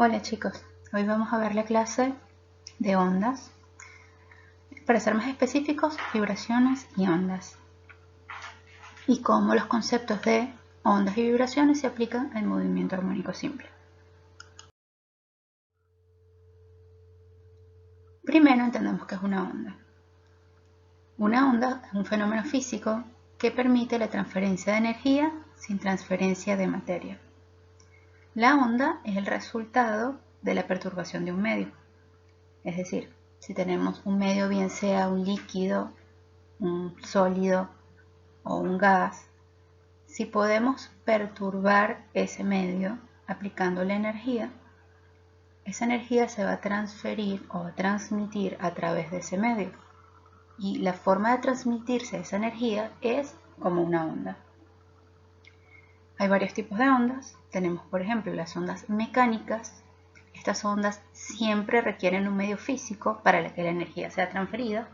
Hola chicos, hoy vamos a ver la clase de ondas. Para ser más específicos, vibraciones y ondas. Y cómo los conceptos de ondas y vibraciones se aplican al movimiento armónico simple. Primero entendemos qué es una onda. Una onda es un fenómeno físico que permite la transferencia de energía sin transferencia de materia. La onda es el resultado de la perturbación de un medio. Es decir, si tenemos un medio, bien sea un líquido, un sólido o un gas, si podemos perturbar ese medio aplicando la energía, esa energía se va a transferir o a transmitir a través de ese medio. Y la forma de transmitirse esa energía es como una onda. Hay varios tipos de ondas. Tenemos, por ejemplo, las ondas mecánicas. Estas ondas siempre requieren un medio físico para que la energía sea transferida.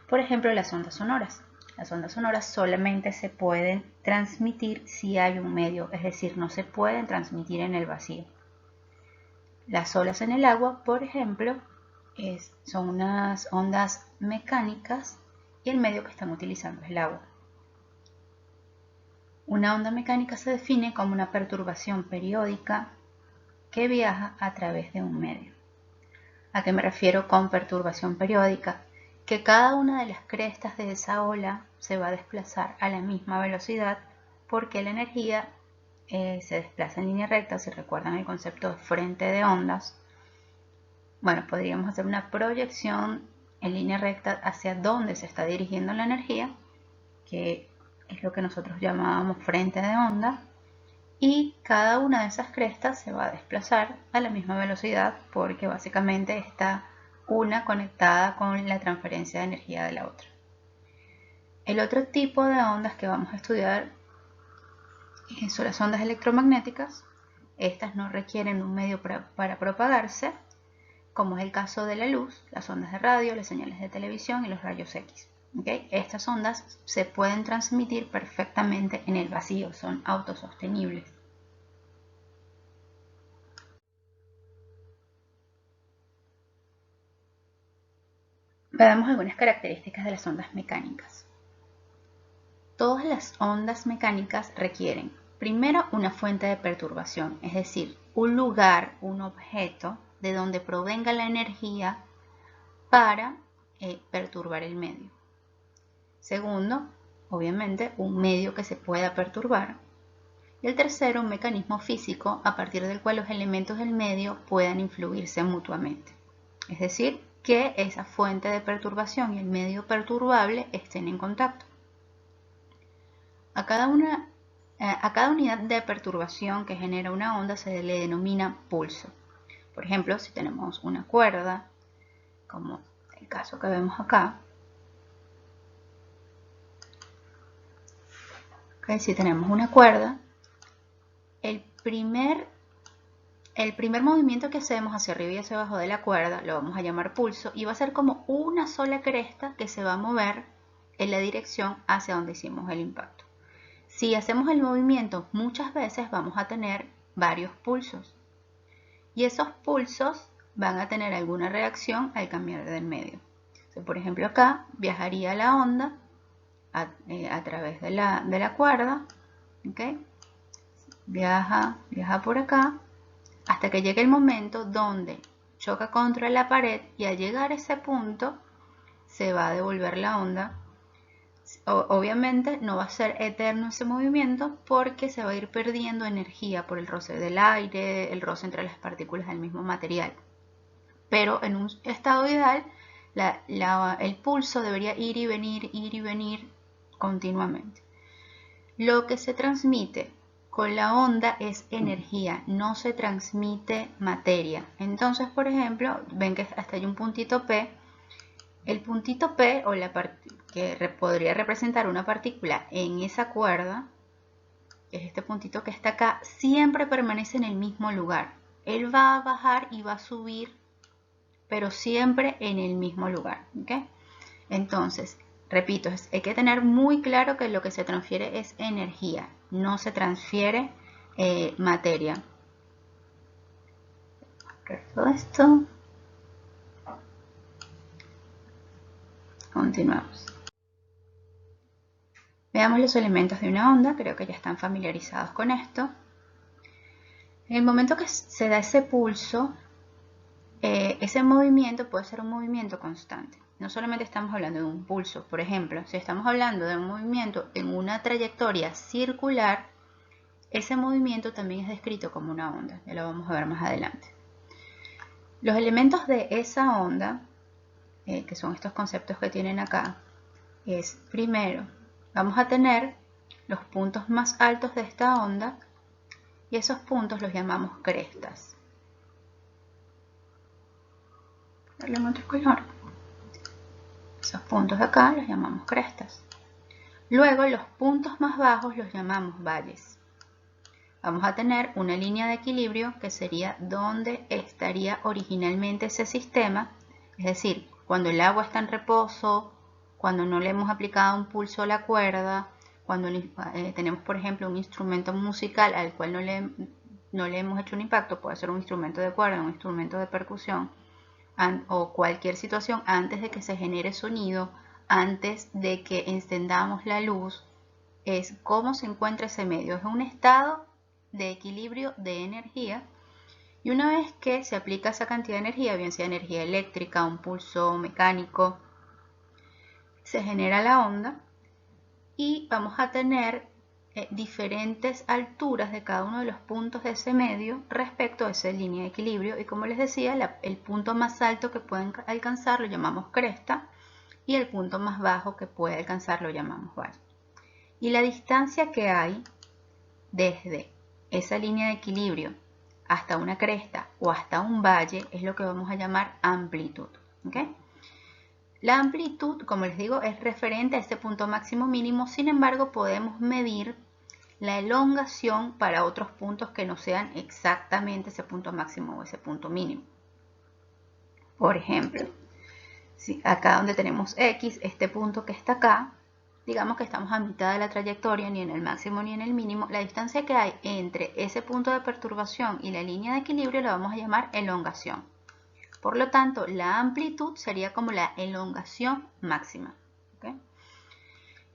Por ejemplo, las ondas sonoras. Las ondas sonoras solamente se pueden transmitir si hay un medio, es decir, no se pueden transmitir en el vacío. Las olas en el agua, por ejemplo, son unas ondas mecánicas y el medio que están utilizando es el agua. Una onda mecánica se define como una perturbación periódica que viaja a través de un medio. ¿A qué me refiero con perturbación periódica? Que cada una de las crestas de esa ola se va a desplazar a la misma velocidad porque la energía se desplaza en línea recta. Si recuerdan el concepto de frente de ondas, bueno, podríamos hacer una proyección en línea recta hacia dónde se está dirigiendo la energía, que es lo que nosotros llamábamos frente de onda, y cada una de esas crestas se va a desplazar a la misma velocidad porque básicamente está una conectada con la transferencia de energía de la otra. El otro tipo de ondas que vamos a estudiar son las ondas electromagnéticas. Estas no requieren un medio para propagarse, como es el caso de la luz, las ondas de radio, las señales de televisión y los rayos X. ¿Okay? Estas ondas se pueden transmitir perfectamente en el vacío, son autosostenibles. Veamos algunas características de las ondas mecánicas. Todas las ondas mecánicas requieren, primero, una fuente de perturbación, es decir, un lugar, un objeto de donde provenga la energía para perturbar el medio. Segundo, obviamente, un medio que se pueda perturbar. Y el tercero, un mecanismo físico a partir del cual los elementos del medio puedan influirse mutuamente. Es decir, que esa fuente de perturbación y el medio perturbable estén en contacto. A cada unidad de perturbación que genera una onda se le denomina pulso. Por ejemplo, si tenemos una cuerda, como el caso que vemos acá, si tenemos una cuerda, el primer movimiento que hacemos hacia arriba y hacia abajo de la cuerda lo vamos a llamar pulso y va a ser como una sola cresta que se va a mover en la dirección hacia donde hicimos el impacto. Si hacemos el movimiento muchas veces vamos a tener varios pulsos y esos pulsos van a tener alguna reacción al cambiar del medio. Por ejemplo, acá viajaría la onda a través de la cuerda, ¿okay? Viaja por acá hasta que llegue el momento donde choca contra la pared y al llegar a ese punto se va a devolver la onda. Obviamente no va a ser eterno ese movimiento porque se va a ir perdiendo energía por el roce del aire, el roce entre las partículas del mismo material. Pero en un estado ideal, el pulso debería ir y venir continuamente. Lo que se transmite con la onda es energía, no se transmite materia. Entonces, por ejemplo, ven que hasta hay un puntito P. El puntito P, o que podría representar una partícula en esa cuerda, que es este puntito que está acá, siempre permanece en el mismo lugar. Él va a bajar y va a subir, pero siempre en el mismo lugar. ¿Okay? Entonces, repito, hay que tener muy claro que lo que se transfiere es energía, no se transfiere materia. Todo esto. Continuamos. Veamos los elementos de una onda, creo que ya están familiarizados con esto. En el momento que se da ese pulso, ese movimiento puede ser un movimiento constante. No solamente estamos hablando de un pulso, por ejemplo, si estamos hablando de un movimiento en una trayectoria circular, ese movimiento también es descrito como una onda, ya lo vamos a ver más adelante. Los elementos de esa onda, que son estos conceptos que tienen acá, es primero, vamos a tener los puntos más altos de esta onda y esos puntos los llamamos crestas. Darle otro color. Esos puntos de acá los llamamos crestas. Luego los puntos más bajos los llamamos valles. Vamos a tener una línea de equilibrio que sería donde estaría originalmente ese sistema, es decir, cuando el agua está en reposo, cuando no le hemos aplicado un pulso a la cuerda, cuando tenemos, por ejemplo, un instrumento musical al cual no le hemos hecho un impacto, puede ser un instrumento de cuerda, un instrumento de percusión, o cualquier situación antes de que se genere sonido, antes de que encendamos la luz, es cómo se encuentra ese medio. Es un estado de equilibrio de energía, y una vez que se aplica esa cantidad de energía, bien sea energía eléctrica, un pulso mecánico, se genera la onda y vamos a tener diferentes alturas de cada uno de los puntos de ese medio respecto a esa línea de equilibrio, y como les decía, el punto más alto que pueden alcanzar lo llamamos cresta y el punto más bajo que puede alcanzar lo llamamos valle. Y la distancia que hay desde esa línea de equilibrio hasta una cresta o hasta un valle es lo que vamos a llamar amplitud. ¿Okay? La amplitud, como les digo, es referente a este punto máximo mínimo, sin embargo podemos medir la elongación para otros puntos que no sean exactamente ese punto máximo o ese punto mínimo. Por ejemplo, si acá donde tenemos X, este punto que está acá, digamos que estamos a mitad de la trayectoria, ni en el máximo ni en el mínimo, la distancia que hay entre ese punto de perturbación y la línea de equilibrio la vamos a llamar elongación. Por lo tanto, la amplitud sería como la elongación máxima. ¿Okay?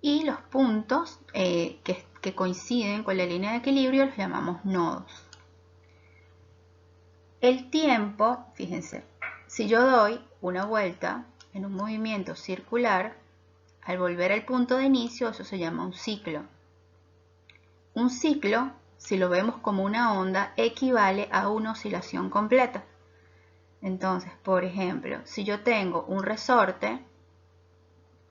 Y los puntos que coinciden con la línea de equilibrio los llamamos nodos. El tiempo, fíjense, si yo doy una vuelta en un movimiento circular, al volver al punto de inicio, eso se llama un ciclo. Un ciclo, si lo vemos como una onda, equivale a una oscilación completa. Entonces, por ejemplo, si yo tengo un resorte,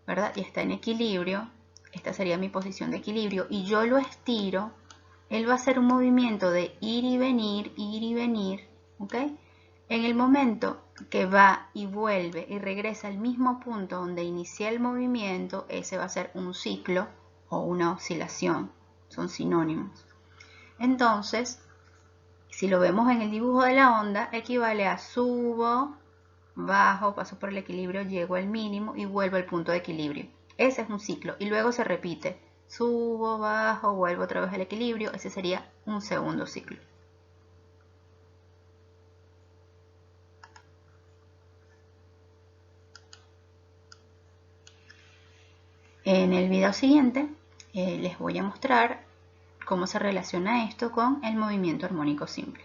¿verdad? Y está en equilibrio, esta sería mi posición de equilibrio, y yo lo estiro, él va a hacer un movimiento de ir y venir, ¿ok? En el momento que va y vuelve y regresa al mismo punto donde inicié el movimiento, ese va a ser un ciclo o una oscilación, son sinónimos. Entonces, si lo vemos en el dibujo de la onda, equivale a subo, bajo, paso por el equilibrio, llego al mínimo y vuelvo al punto de equilibrio. Ese es un ciclo y luego se repite. Subo, bajo, vuelvo otra vez al equilibrio. Ese sería un segundo ciclo. En el video siguiente les voy a mostrar cómo se relaciona esto con el movimiento armónico simple.